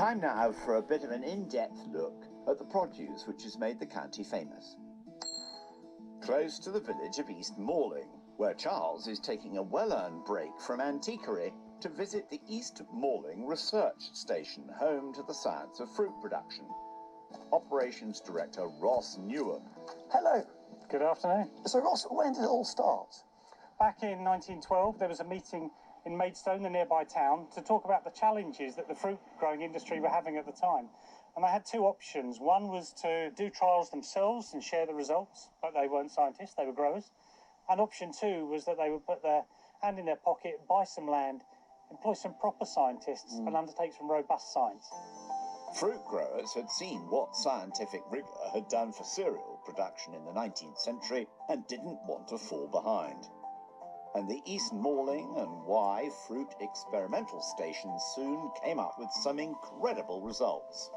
Time now for a bit of an in-depth look at the produce which has made the county famous. Close to the village of East Malling, where Charles is taking a well-earned break from antiquary to visit the East Malling Research Station, home to the science of fruit production. Operations Director Ross Newham. Hello. Good afternoon. So Ross, when did it all start? Back in 1912, there was a meeting in Maidstone, the nearby town, to talk about the challenges that the fruit growing industry were having at the time. And they had two options. One was to do trials themselves and share the results, but they weren't scientists, they were growers. And option two was that they would put their hand in their pocket, buy some land, employ some proper scientists and undertake some robust science. Fruit growers had seen what scientific rigour had done for cereal production in the 19th century and didn't want to fall behind. And the East Malling and Wye Fruit Experimental Stations soon came up with some incredible results.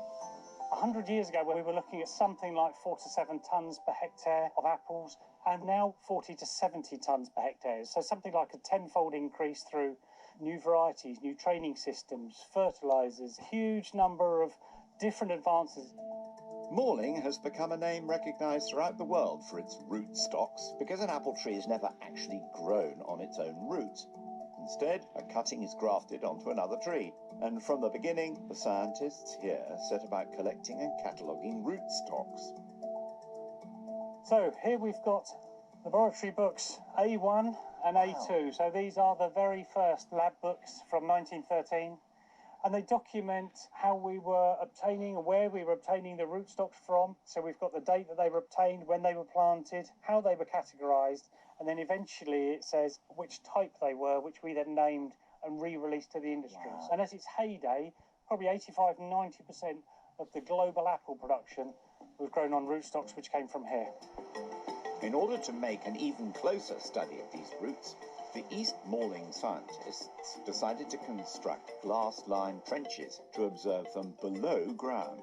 100 years ago, we were looking at something like 4 to 7 tonnes per hectare of apples, and now 40 to 70 tonnes per hectare. So something like a tenfold increase through new varieties, new training systems, fertilisers, huge number of different advances. Malling has become a name recognised throughout the world for its root stocks because an apple tree is never actually grown on its own roots. Instead, a cutting is grafted onto another tree, and from the beginning, the scientists here set about collecting and cataloguing root stocks. So here we've got laboratory books A1 and A2. So these are the very first lab books from 1913. And they document how we were obtaining and where we were obtaining the rootstocks from. So we've got the date that they were obtained, when they were planted, how they were categorised, and then eventually it says which type they were, which we then named and re-released to the industries. Wow. And as its heyday, probably 85-90% of the global apple production was grown on rootstocks which came from here. In order to make an even closer study of these roots, the East Malling scientists decided to construct glass-lined trenches to observe them below ground.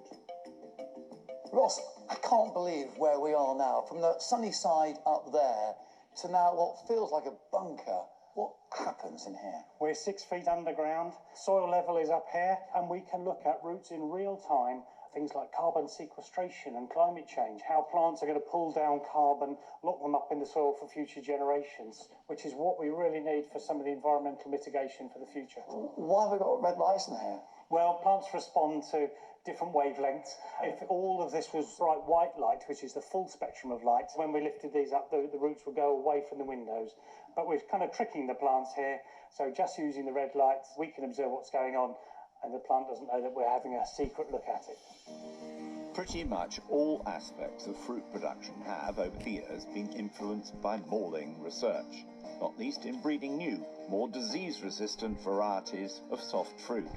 Ross, I can't believe where we are now. From the sunny side up there to now what feels like a bunker. What happens in here? We're 6 feet underground. Soil level is up here, and we can look at roots in real time. Things like carbon sequestration and climate change, how plants are going to pull down carbon, lock them up in the soil for future generations, which is what we really need for some of the environmental mitigation for the future. Why have we got red lights in here? Well, plants respond to different wavelengths. If all of this was bright white light, which is the full spectrum of light, when we lifted these up, the roots would go away from the windows. But we're kind of tricking the plants here, so just using the red lights, we can observe what's going on, and the plant doesn't know that we're having a secret look at it. Pretty much all aspects of fruit production have, over the years, been influenced by Malling research, not least in breeding new, more disease-resistant varieties of soft fruit.